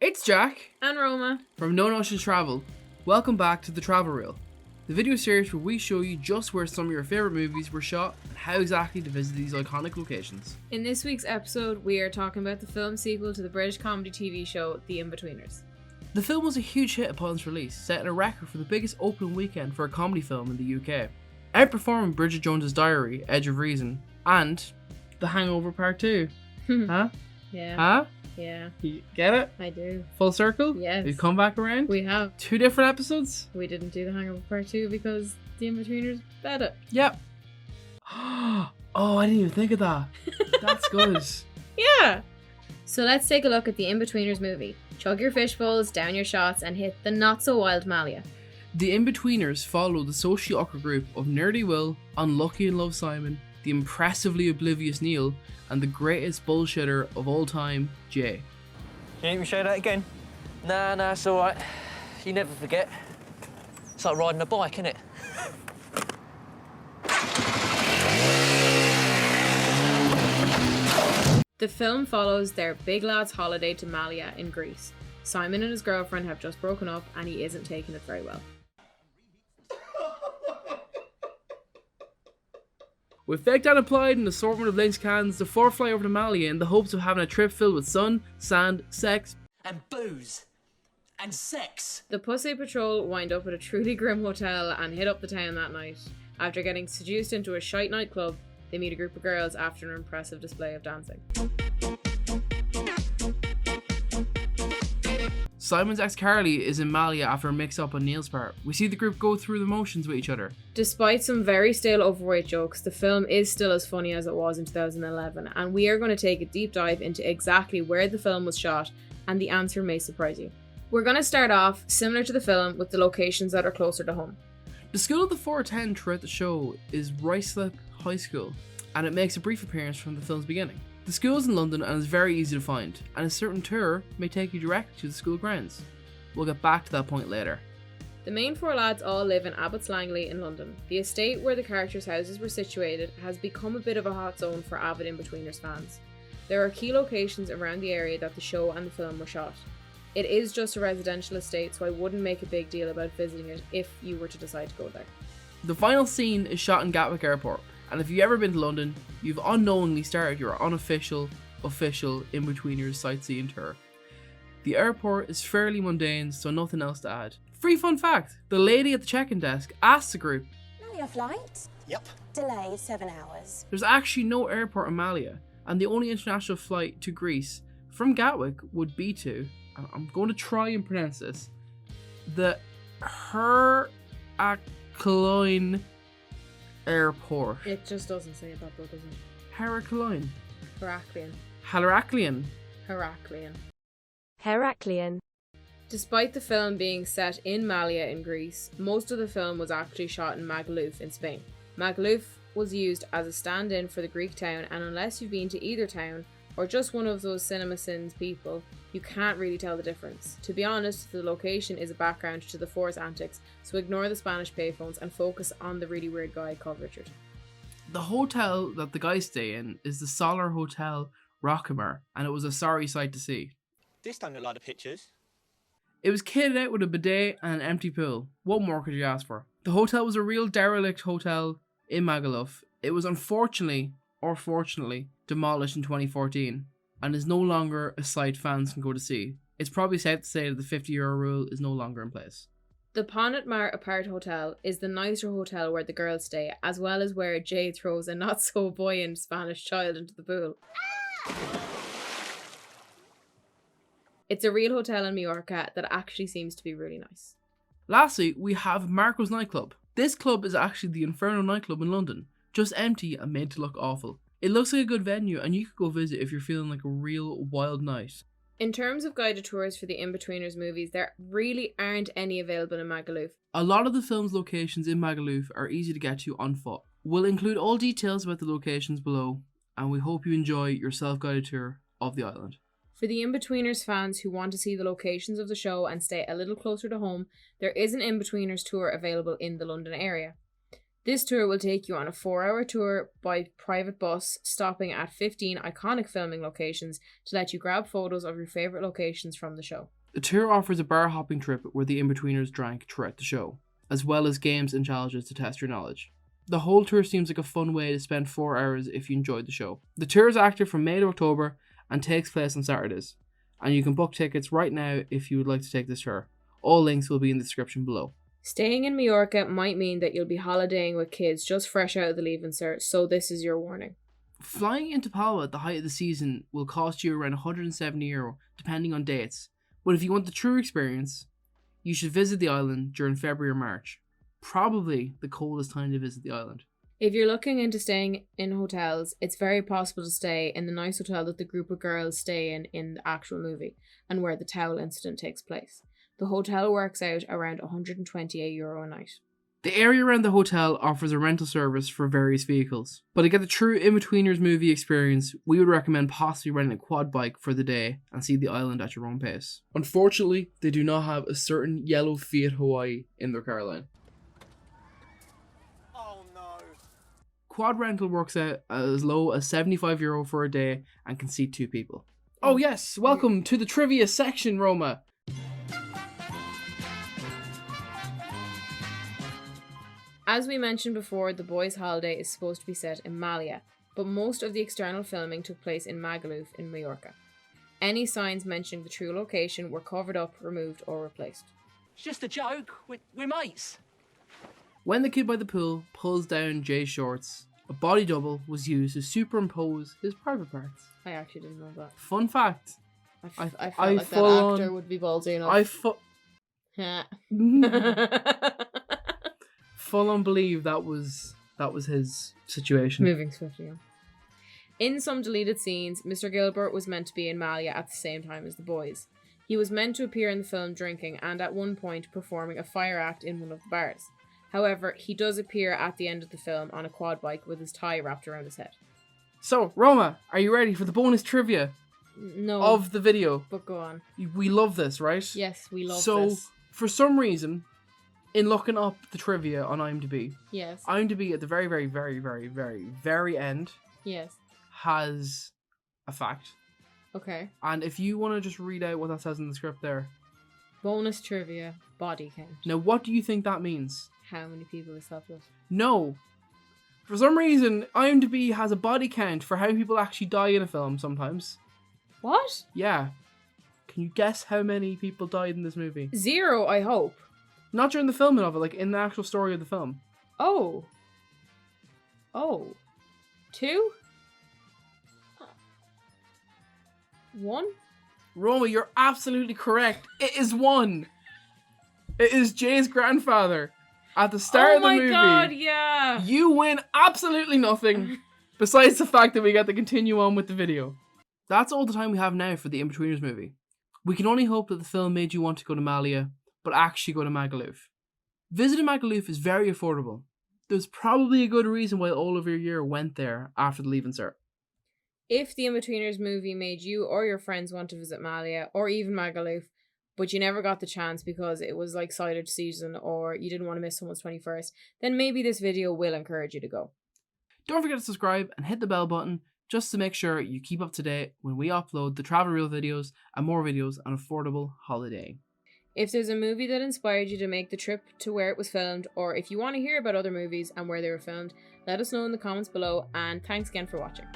It's Jack and Roma from No Notions Travel. Welcome back to the Travel Reel, the video series where we show you just where some of your favourite movies were shot and how exactly to visit these iconic locations. In this week's episode, we are talking about the film sequel to the British comedy TV show The Inbetweeners. The film was a huge hit upon its release, setting a record for the biggest opening weekend for a comedy film in the UK, outperforming Bridget Jones's Diary, Edge of Reason, and The Hangover Part 2. Huh? Yeah. Huh? Yeah. You get it? I do. Full circle? Yes. We've come back around? We have. 2 different episodes? We didn't do The Hangover Part 2 because The Inbetweeners better. Yep. Oh, I didn't even think of that. That's good. Yeah. So let's take a look at The Inbetweeners movie. Chug your fish bowls, down your shots, and hit the not-so-wild Malia. The Inbetweeners follow the socially awkward group of Nerdy Will, Unlucky in Love Simon, the impressively oblivious Neil, and the greatest bullshitter of all time, Jay. You need me to show that again? Nah, it's all right. You never forget. It's like riding a bike, isn't it? The film follows their big lad's holiday to Malia in Greece. Simon and his girlfriend have just broken up and he isn't taking it very well. With faked and applied an assortment of lynch cans, the four fly over to Malia in the hopes of having a trip filled with sun, sand, sex, and booze. And sex. The Pussy Patrol wind up at a truly grim hotel and hit up the town that night. After getting seduced into a shite nightclub, they meet a group of girls after an impressive display of dancing. Simon's ex Carly is in Malia after a mix-up on Neil's part. We see the group go through the motions with each other. Despite some very stale overweight jokes, the film is still as funny as it was in 2011, and we are going to take a deep dive into exactly where the film was shot, and the answer may surprise you. We're going to start off, similar to the film, with the locations that are closer to home. The school of the 410 throughout the show is Ruislip High School, and it makes a brief appearance from the film's beginning. The school is in London and is very easy to find, and a certain tour may take you directly to the school grounds. We'll get back to that point later. The main four lads all live in Abbots Langley in London. The estate where the characters' houses were situated has become a bit of a hot zone for avid Inbetweeners fans. There are key locations around the area that the show and the film were shot. It is just a residential estate, so I wouldn't make a big deal about visiting it if you were to decide to go there. The final scene is shot in Gatwick Airport, and if you've ever been to London, you've unknowingly started your unofficial, official Inbetweeners sightseeing tour. The airport is fairly mundane, so nothing else to add. Free fun fact, the lady at the check-in desk asked the group, Malia flight? Yep. Delay 7 hours. there's actually no airport in Malia, and the only international flight to Greece from Gatwick would be to, and I'm going to try and pronounce this, the Heraclion Airport. It just doesn't say that though, does it? Heraclion. Heraclion. Heraclion. Heraclion. Heraclion. Despite the film being set in Malia in Greece, most of the film was actually shot in Magaluf in Spain. Magaluf was used as a stand-in for the Greek town, and unless you've been to either town, or just one of those cinema sins people, you can't really tell the difference. To be honest, the location is a background to the Four's antics, so ignore the Spanish payphones and focus on the really weird guy called Richard. The hotel that the guys stay in is the Solar Hotel Rockamore, and it was a sorry sight to see. This don't look like the pictures. It was kitted out with a bidet and an empty pool. What more could you ask for? The hotel was a real derelict hotel in Magaluf. It was unfortunately, or fortunately, demolished in 2014 and is no longer a sight fans can go to see. It's probably safe to say that the €50 rule is no longer in place. The Ponnet Mar Apart Hotel is the nicer hotel where the girls stay, as well as where Jay throws a not so buoyant Spanish child into the pool. It's a real hotel in Mallorca that actually seems to be really nice. Lastly, we have Marco's nightclub. This club is actually the Inferno nightclub in London, just empty and made to look awful. It looks like a good venue and you could go visit if you're feeling like a real wild night. In terms of guided tours for the Inbetweeners movies, there really aren't any available in Magaluf. A lot of the film's locations in Magaluf are easy to get to on foot. We'll include all details about the locations below, and we hope you enjoy your self-guided tour of the island. For the Inbetweeners fans who want to see the locations of the show and stay a little closer to home, there is an Inbetweeners tour available in the London area. This tour will take you on a 4-hour tour by private bus, stopping at 15 iconic filming locations to let you grab photos of your favourite locations from the show. The tour offers a bar hopping trip where the Inbetweeners drank throughout the show, as well as games and challenges to test your knowledge. The whole tour seems like a fun way to spend 4 hours if you enjoyed the show. The tour is active from May to October and takes place on Saturdays, and you can book tickets right now if you would like to take this tour. All links will be in the description below. Staying in Majorca might mean that you'll be holidaying with kids just fresh out of the Leaving Cert, so this is your warning. Flying into Palma at the height of the season will cost you around €170 depending on dates, but if you want the true experience, you should visit the island during February or March. Probably the coldest time to visit the island. If you're looking into staying in hotels, it's very possible to stay in the nice hotel that the group of girls stay in the actual movie, and where the towel incident takes place. The hotel works out around €128 a night. The area around the hotel offers a rental service for various vehicles, but to get the true Inbetweeners movie experience, we would recommend possibly renting a quad bike for the day and see the island at your own pace. Unfortunately, they do not have a certain yellow Fiat Hawaii in their car line. Oh no. Quad rental works out as low as €75 for a day and can seat 2 people. Oh yes, welcome to the trivia section, Roma. As we mentioned before, the boys' holiday is supposed to be set in Malia, but most of the external filming took place in Magaluf in Majorca. Any signs mentioning the true location were covered up, removed, or replaced. It's just a joke. We're mates. When the kid by the pool pulls down Jay's shorts, a body double was used to superimpose his private parts. I actually didn't know that. Fun fact. I felt I like that full actor on- would be ballsy enough. Full on believe that was his situation. Moving swiftly on. In some deleted scenes, Mr. Gilbert was meant to be in Malia at the same time as the boys. He was meant to appear in the film drinking and at one point performing a fire act in one of the bars. However, he does appear at the end of the film on a quad bike with his tie wrapped around his head. So, Roma, are you ready for the bonus trivia No, of the video? but go on. We love this, right? Yes, we love So, this. for some reason, in looking up the trivia on IMDb, Yes, IMDb at the very, very, very, very, very, very end yes. has a fact. Okay. And if you want to just read out what that says in the script there. Bonus trivia, body count. Now, what do you think that means? How many people is slept with? No. For some reason, IMDb has a body count for how people actually die in a film sometimes. What? Yeah. Can you guess how many people died in this movie? 0, I hope. Not during the filming of it, like in the actual story of the film. Oh. 2? 1? Roma, you're absolutely correct. It is 1. It is Jay's grandfather. At the start of the movie, God, yeah. you win absolutely nothing besides the fact that we get to continue on with the video. That's all the time we have now for the Inbetweeners movie. We can only hope that the film made you want to go to Malia, but actually go to Magaluf. Visiting Magaluf is very affordable. There's probably a good reason why all of your year went there after the Leaving Cert. If the Inbetweeners movie made you or your friends want to visit Malia or even Magaluf, but you never got the chance because it was like silage season or you didn't want to miss someone's 21st, then maybe this video will encourage you to go. Don't forget to subscribe and hit the bell button just to make sure you keep up to date when we upload the travel reel videos and more videos on affordable holidaying. If there's a movie that inspired you to make the trip to where it was filmed, or if you want to hear about other movies and where they were filmed, let us know in the comments below, and thanks again for watching.